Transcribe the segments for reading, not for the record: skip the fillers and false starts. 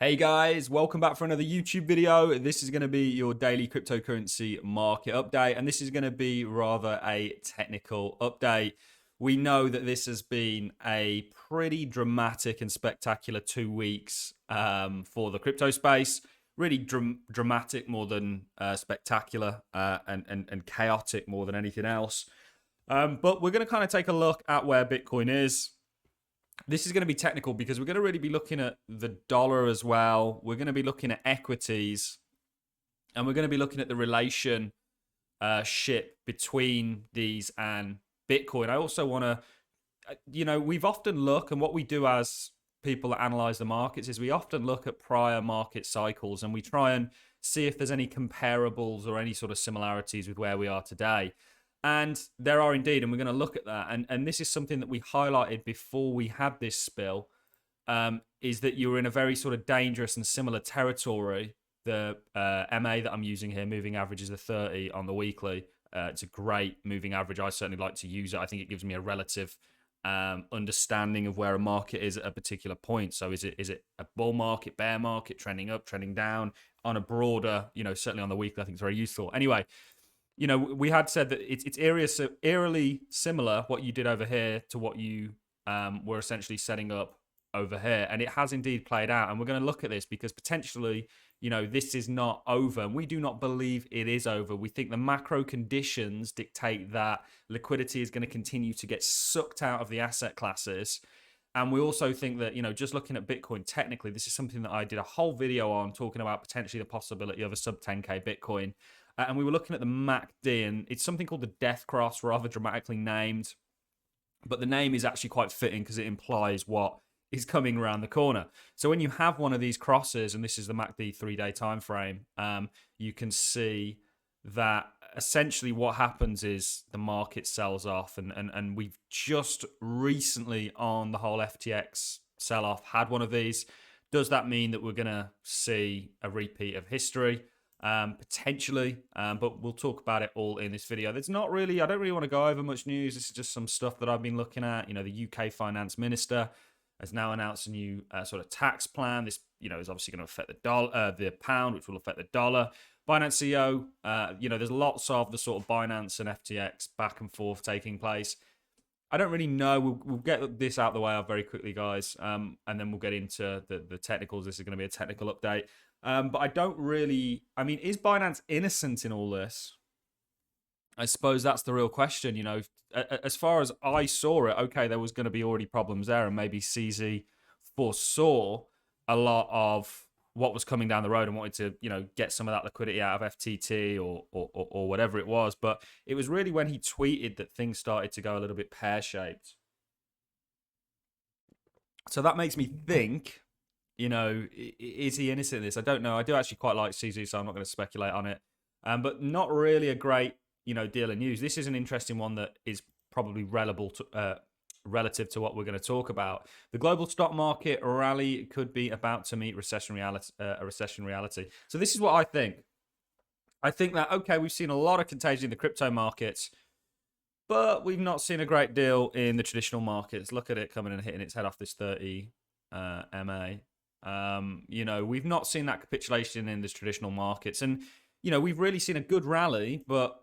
Hey guys, welcome back for another YouTube video. This is going to be your daily cryptocurrency market update, and this is going to be rather a technical update. We know that this has been a pretty dramatic and spectacular 2 weeks for the crypto space. Really dramatic more than spectacular and chaotic more than anything else. But we're going to kind of take a look at where Bitcoin is. This is going to be technical because we're going to really be looking at the dollar as well. We're going to be looking at equities, and we're going to be looking at the relationship between these and Bitcoin. I also want to, we've often look, and what we do as people that analyze the markets is we often look at prior market cycles and we try and see if there's any comparables or any sort of similarities with where we are today. And there are indeed, and we're going to look at that. And this is something that we highlighted before we had this spill, is that you were in a very sort of dangerous and similar territory. The MA that I'm using here, moving average, is the 30 on the weekly. It's a great moving average. I certainly like to use it. I think it gives me a relative understanding of where a market is at a particular point. So is it a bull market, bear market, trending up, trending down? On a broader, certainly on the weekly, I think it's very useful. Anyway, we had said that it's eerily similar what you did over here to what you were essentially setting up over here. And it has indeed played out. And we're going to look at this because potentially, this is not over. And we do not believe it is over. We think the macro conditions dictate that liquidity is going to continue to get sucked out of the asset classes. And we also think that, just looking at Bitcoin technically, this is something that I did a whole video on, talking about potentially the possibility of a sub 10K Bitcoin. And we were looking at the MACD, and it's something called the Death Cross, rather dramatically named. But the name is actually quite fitting because it implies what is coming around the corner. So when you have one of these crosses, and this is the MACD 3-day time frame, you can see that essentially what happens is the market sells off. And we've just recently on the whole FTX sell-off had one of these. Does that mean that we're going to see a repeat of history? Potentially, but we'll talk about it all in this video. There's not really, I don't really want to go over much news. This is just some stuff that I've been looking at. The UK finance minister has now announced a new sort of tax plan. This, is obviously going to affect the dollar, the pound, which will affect the dollar. Binance CEO, there's lots of the sort of Binance and FTX back and forth taking place. I don't really know. We'll get this out of the way very quickly, guys, and then we'll get into the technicals. This is going to be a technical update. But I don't really, is Binance innocent in all this? I suppose that's the real question. As far as I saw it, okay, there was going to be already problems there, and maybe CZ foresaw a lot of what was coming down the road and wanted to, get some of that liquidity out of FTT or whatever it was. But it was really when he tweeted that things started to go a little bit pear-shaped. So that makes me think, is he innocent in this? I don't know. I do actually quite like CZ, so I'm not going to speculate on it. But not really a great, deal of news. This is an interesting one that is probably relative to what we're going to talk about. The global stock market rally could be about to meet a recession reality. So this is what I think. I think that, okay, we've seen a lot of contagion in the crypto markets, but we've not seen a great deal in the traditional markets. Look at it coming and hitting its head off this 30 MA. We've not seen that capitulation in the traditional markets. And, we've really seen a good rally, but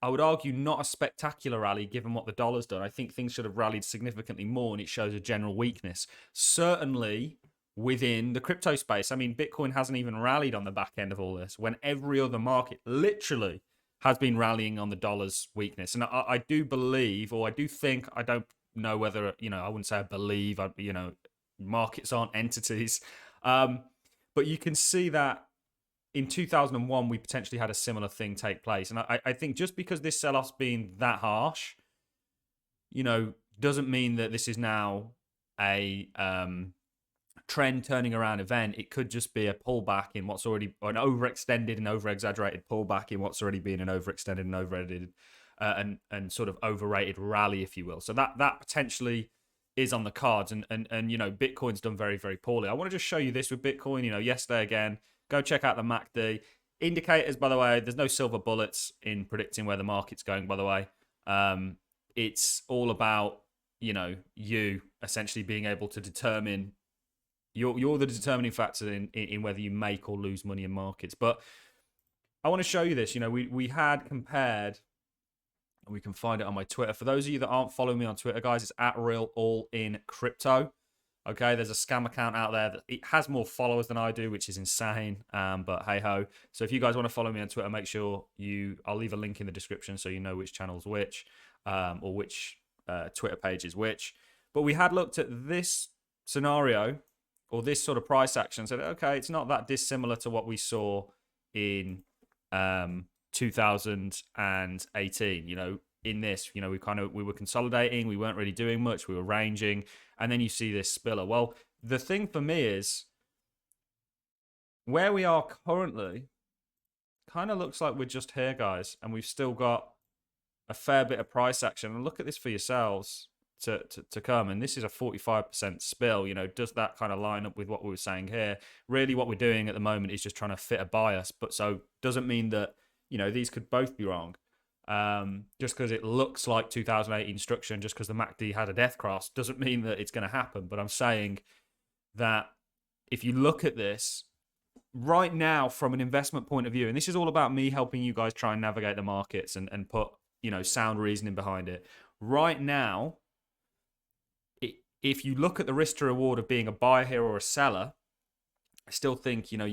I would argue not a spectacular rally given what the dollar's done. I think things should have rallied significantly more, and it shows a general weakness. Certainly within the crypto space. Bitcoin hasn't even rallied on the back end of all this when every other market literally has been rallying on the dollar's weakness. And I do believe, or I do think, I don't know whether, I wouldn't say I believe, markets aren't entities. But you can see that in 2001, we potentially had a similar thing take place. And I think just because this sell-off's been that harsh, doesn't mean that this is now a trend turning around event. It could just be a pullback in what's already, or an overextended and over-exaggerated pullback in what's already been an overextended and overrated and sort of overrated rally, if you will. So that potentially is on the cards, and Bitcoin's done very, very poorly. I want to just show you this with Bitcoin. Yesterday again, go check out the MACD indicators. By the way, there's no silver bullets in predicting where the market's going. By the way, it's all about you essentially being able to determine You're the determining factor in whether you make or lose money in markets. But I want to show you this. You know, we had compared, and we can find it on my Twitter. For those of you that aren't following me on Twitter, guys, it's at Real All In Crypto. Okay, there's a scam account out there that it has more followers than I do, which is insane. But hey ho. So if you guys want to follow me on Twitter, make sure I'll leave a link in the description so you know which channel's which, or which Twitter page is which. But we had looked at this scenario or this sort of price action and said, okay, it's not that dissimilar to what we saw in 2018. You know, in this, you know, we were consolidating, we weren't really doing much, we were ranging, and then you see this spiller. Well, the thing for me is where we are currently kind of looks like we're just here, guys, and we've still got a fair bit of price action. And look at this for yourselves to come. And this is a 45% spill. You know, does that kind of line up with what we were saying here? Really, what we're doing at the moment is just trying to fit a bias. But so doesn't mean that, you know, these could both be wrong. Just because it looks like 2018 structure and just because the MACD had a death cross doesn't mean that it's going to happen. But I'm saying that if you look at this right now from an investment point of view, and this is all about me helping you guys try and navigate the markets and put, you know, sound reasoning behind it. Right now, if you look at the risk to reward of being a buyer here or a seller, I still think, you know,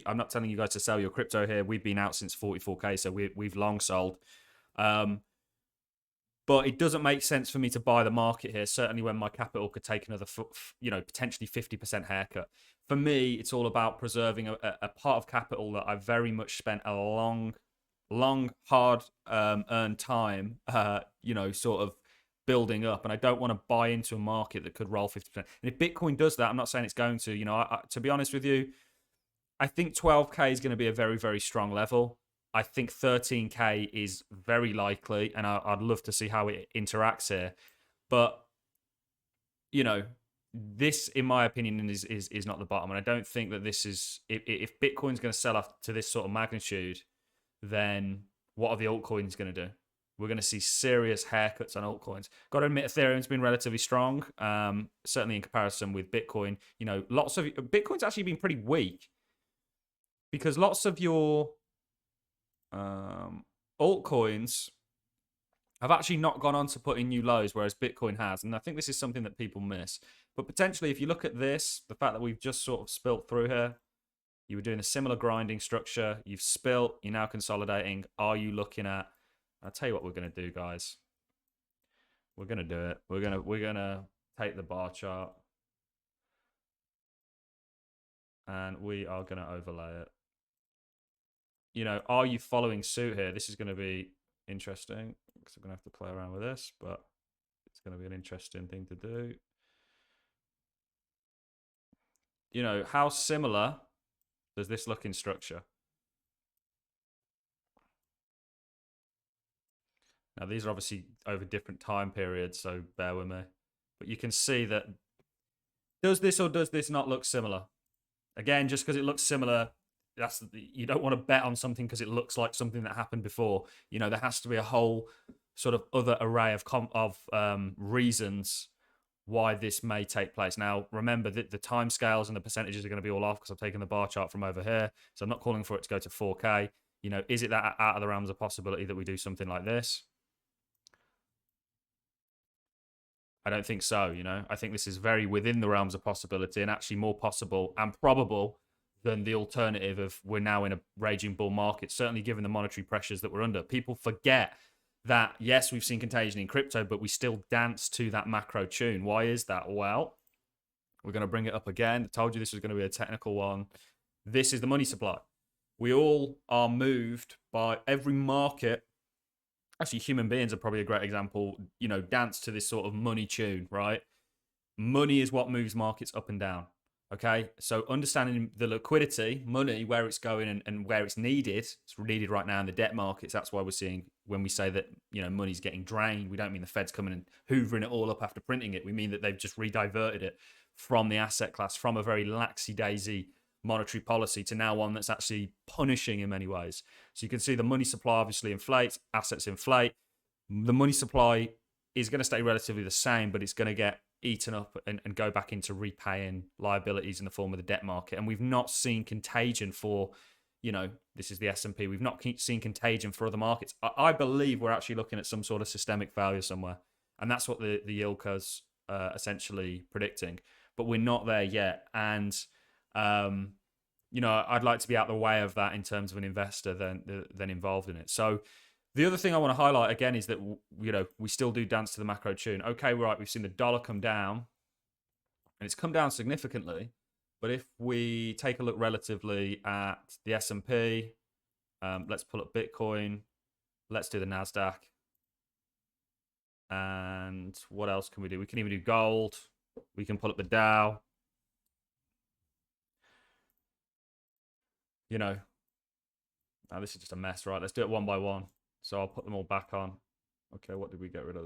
I'm not telling you guys to sell your crypto here. We've been out since 44K, so we've long sold. But it doesn't make sense for me to buy the market here, certainly when my capital could take another, you know, potentially 50% haircut. For me, it's all about preserving a part of capital that I've very much spent a long, hard earned time, you know, sort of building up, and I don't want to buy into a market that could roll 50%. And if Bitcoin does that, I'm not saying it's going to, you know, to be honest with you, I think 12K is going to be a very, very strong level. I think 13K is very likely, and I'd love to see how it interacts here. But, you know, this, in my opinion, is not the bottom. And I don't think that this is, if Bitcoin's going to sell off to this sort of magnitude, then what are the altcoins going to do? We're going to see serious haircuts on altcoins. Got to admit, Ethereum's been relatively strong, certainly in comparison with Bitcoin. You know, lots of Bitcoin's actually been pretty weak because lots of your altcoins have actually not gone on to put in new lows, whereas Bitcoin has. And I think this is something that people miss. But potentially, if you look at this, the fact that we've just sort of spilt through here, you were doing a similar grinding structure, you've spilt, you're now consolidating. Are you looking at, I'll tell you what we're going to do, guys. We're going to do it. We're going to take the bar chart and we are going to overlay it. You know, are you following suit here? This is going to be interesting because I'm going to have to play around with this, but it's going to be an interesting thing to do. You know, how similar does this look in structure? Now, these are obviously over different time periods, so bear with me. But you can see that, does this or does this not look similar? Again, just because it looks similar, you don't want to bet on something because it looks like something that happened before. You know, there has to be a whole sort of other array of reasons why this may take place. Now, remember that the timescales and the percentages are going to be all off because I've taken the bar chart from over here. So I'm not calling for it to go to 4K. You know, is it that out of the realms of possibility that we do something like this? I don't think so, you know. I think this is very within the realms of possibility and actually more possible and probable than the alternative of we're now in a raging bull market, certainly given the monetary pressures that we're under. People forget that, yes, we've seen contagion in crypto, but we still dance to that macro tune. Why is that? Well, we're going to bring it up again. I told you this was going to be a technical one. This is the money supply. We all are moved by every market. Actually, human beings are probably a great example, you know, dance to this sort of money tune, right? Money is what moves markets up and down, okay? So understanding the liquidity, money, where it's going and where it's needed, it's needed right now in the debt markets. That's why we're seeing, when we say that, you know, money's getting drained, we don't mean the Fed's coming and hoovering it all up after printing it. We mean that they've just rediverted it from the asset class, from a very laxy-daisy monetary policy to now one that's actually punishing in many ways. So you can see the money supply obviously inflates, assets inflate. The money supply is going to stay relatively the same, but it's going to get eaten up and go back into repaying liabilities in the form of the debt market. And we've not seen contagion for, this is the S&P. We've not seen contagion for other markets. I believe we're actually looking at some sort of systemic failure somewhere. And that's what the yield curve's essentially predicting. But we're not there yet. And, I'd like to be out the way of that in terms of an investor than involved in it. So the other thing I want to highlight again is that, we still do dance to the macro tune. Okay, right, we've seen the dollar come down, and it's come down significantly. But if we take a look relatively at the S&P, let's pull up Bitcoin, let's do the NASDAQ. And what else can we do? We can even do gold. We can pull up the Dow. Now this is just a mess, right? Let's do it one by one. So I'll put them all back on. Okay, what did we get rid of?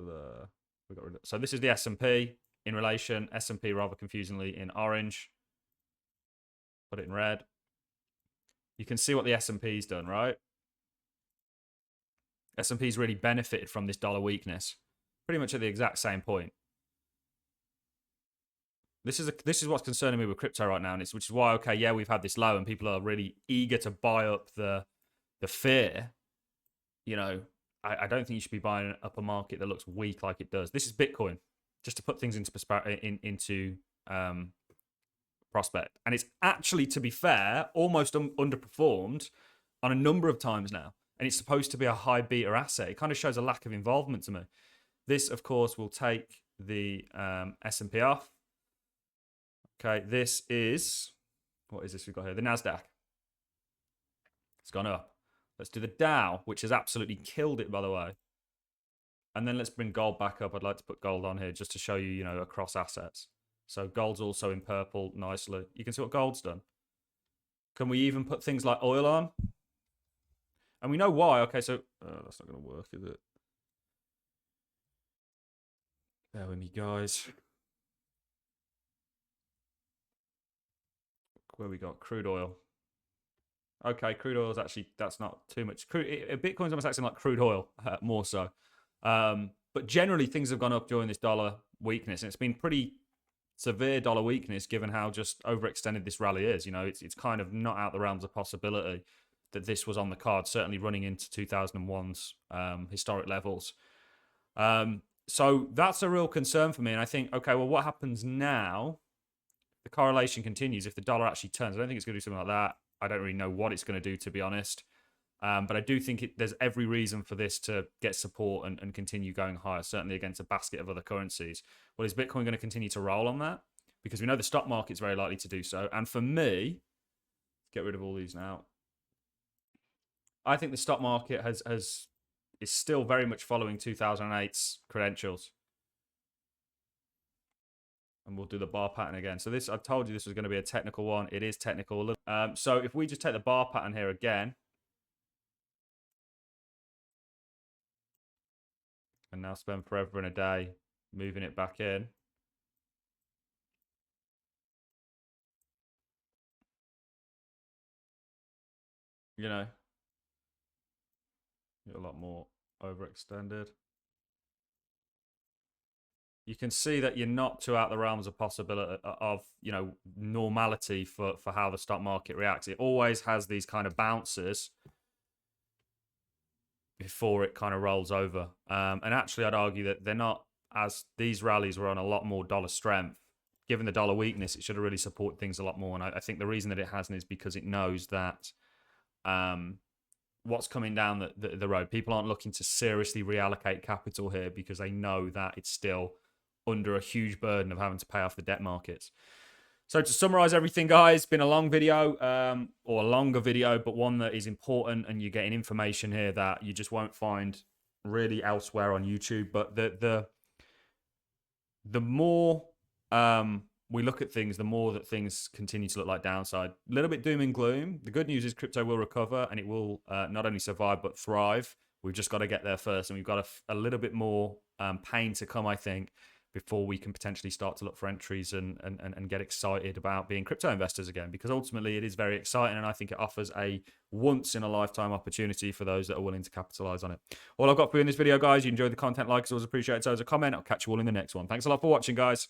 So this is the S&P in relation. S&P rather confusingly in orange. Put it in red. You can see what the S&P's done, right? S&P's really benefited from this dollar weakness. Pretty much at the exact same point. This is what's concerning me with crypto right now, and which is why, okay, yeah, we've had this low, and people are really eager to buy up the fear. I don't think you should be buying up a market that looks weak like it does. This is Bitcoin, just to put things into prospect, and it's actually, to be fair, almost underperformed on a number of times now, and it's supposed to be a high beta asset. It kind of shows a lack of involvement to me. This, of course, will take the S&P off. Okay, this is, what is this we've got here? The NASDAQ. It's gone up. Let's do the Dow, which has absolutely killed it, by the way. And then let's bring gold back up. I'd like to put gold on here just to show you, across assets. So gold's also in purple nicely. You can see what gold's done. Can we even put things like oil on? And we know why. Okay, so that's not going to work, is it? Bear with me, guys. Where we got crude oil. Okay, crude oil is actually, that's not too much. Bitcoin's almost acting like crude oil, more so. But generally, things have gone up during this dollar weakness, and it's been pretty severe dollar weakness given how just overextended this rally is. It's kind of not out the realms of possibility that this was on the card, certainly running into 2001's historic levels. So that's a real concern for me. And I think, okay, well, what happens now? The correlation continues. If the dollar actually turns, I don't think it's going to do something like that. I don't really know what it's going to do, to be honest. But I do think there's every reason for this to get support and continue going higher, certainly against a basket of other currencies. Well, is Bitcoin going to continue to roll on that? Because we know the stock market's very likely to do so. And for me, get rid of all these now. I think the stock market is still very much following 2008's credentials. And we'll do the bar pattern again. So this, I told you this was going to be a technical one. It is technical. So if we just take the bar pattern here again, and now spend forever and a day moving it back in. Get a lot more overextended. You can see that you're not too out the realms of possibility of, normality for how the stock market reacts. It always has these kind of bounces before it kind of rolls over. And actually, I'd argue that they're not, as these rallies were on a lot more dollar strength. Given the dollar weakness, it should have really supported things a lot more. And I think the reason that it hasn't is because it knows that what's coming down the road, people aren't looking to seriously reallocate capital here because they know that it's still under a huge burden of having to pay off the debt markets. So to summarize everything, guys, it's been a long video, or a longer video, but one that is important, and you're getting information here that you just won't find really elsewhere on YouTube. But the more we look at things, the more that things continue to look like downside. A little bit doom and gloom. The good news is crypto will recover, and it will not only survive but thrive. We've just got to get there first, and we've got a little bit more pain to come, I think, before we can potentially start to look for entries and get excited about being crypto investors again, because ultimately it is very exciting, and I think it offers a once in a lifetime opportunity for those that are willing to capitalize on it. All I've got for you in this video, guys. You enjoyed the content, like as always, appreciate it. So as a comment, I'll catch you all in the next one. Thanks a lot for watching, guys.